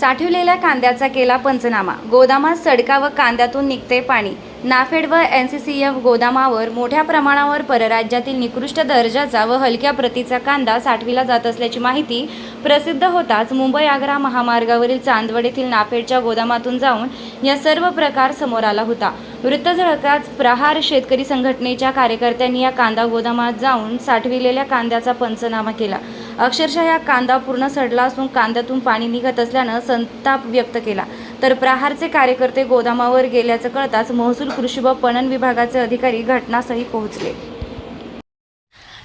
साठवलेल्या कांद्याचा केला पंचनामा। गोदामात सडका व कांद्यातून निघते पाणी। नाफेड व NCCF गोदामावर मोठ्या प्रमाणावर परराज्यातील निकृष्ट दर्जाचा व हलक्या प्रतीचा कांदा साठविला जात असल्याची माहिती प्रसिद्ध होताच मुंबई आग्रा महामार्गावरील चांदवड येथील नाफेडच्या गोदामातून जाऊन या सर्व प्रकार समोर आला होता। वृत्त झळकताच प्रहार शेतकरी संघटनेच्या कार्यकर्त्यांनी या कांदा गोदामात जाऊन साठविलेल्या कांद्याचा पंचनामा केला। अक्षरशः या कांदा पूर्ण सडला असून कांद्यातून पाणी निघत असल्याने संताप व्यक्त केला। तर प्रहारचे कार्यकर्ते गोदामावर गेल्याचं कळताच महसूल, कृषी व पणन विभागाचे अधिकारी घटनास्थळी पोहोचले।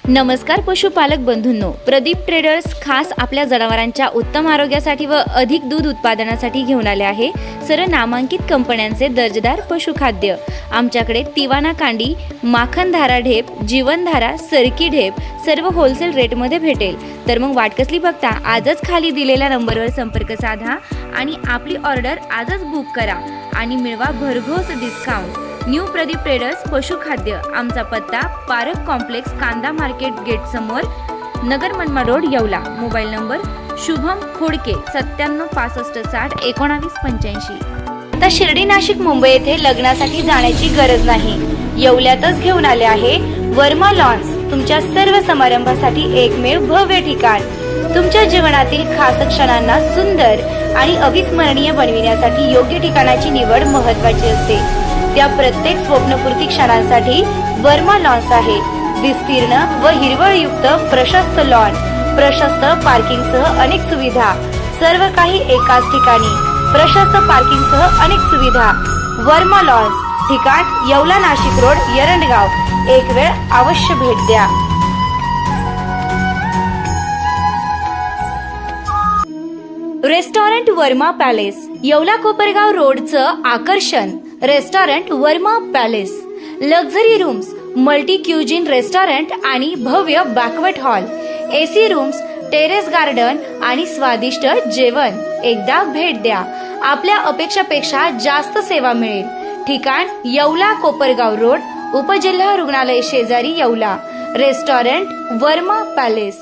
नमस्कार पशुपालक बंधूंनो, प्रदीप ट्रेडर्स खास आपल्या जनावरांच्या उत्तम आरोग्यासाठी व अधिक दूध उत्पादनासाठी घेऊन आले आहे सर्व नामांकित कंपन्यांचे दर्जेदार पशुखाद्य। आमच्याकडे तिवाना कांडी, माखनधारा ढेप, जीवनधारा, सरकी ढेप सर्व होलसेल रेटमध्ये भेटेल। तर मग वाट कसली बघता, आजच खाली दिलेल्या नंबरवर संपर्क साधा आणि आपली ऑर्डर आजच बुक करा आणि मिळवा भरघोस डिस्काउंट। न्यू प्रदीप ट्रेडर्स पशुखाद्य। आमचा पत्ता पारक कॉम्प्लेक्स, कांदा मार्केट गेट समोर, Nagar Manmad road, Yeola. Mobile number Shubham Khodke 97 65 60 19 85। आता शिर्डी, नाशिक, मुंबई येथे लग्नासाठी जाण्याची गरज नाही, येवल्यातच घेऊन आले आहे वर्मा लॉन्स। तुमच्या सर्व समारंभासाठी एकमेव भव्य ठिकाण। तुमच्या जीवनातील खास क्षणांना सुंदर आणि अविस्मरणीय बनविण्यासाठी योग्य ठिकाणाची निवड महत्त्वाची असते। त्या प्रत्येक स्वप्नपूर्ती क्षणांसाठी वर्मा लॉन्स आहे। विस्तीर्ण व हिरवळयुक्त प्रशस्त लॉन, प्रशस्त पार्किंगसह अनेक सुविधा, सर्व काही एकाच ठिकाणी, प्रशस्त पार्किंगसह अनेक सुविधा। वर्मा लॉन्स, ठिकाण येवला, नाशिक रोड, एरंडगाव। एक वेळ अवश्य भेट द्या। रेस्टॉरंट वर्मा पॅलेस, येवला कोपरगाव रोडचं आकर्षण। Restaurant Verma palace, luxury rooms, multi cuisine restaurant आणि भव्य banquet hall, AC rooms, terrace garden आणि स्वादिष्ट जेवण। एकदा भेट द्या, आपल्या अपेक्षापेक्षा जास्त सेवा मिळेल। ठिकाण येवला कोपरगाव रोड, उपजिल्हा रुग्णालय शेजारी, येवला। Restaurant Verma palace.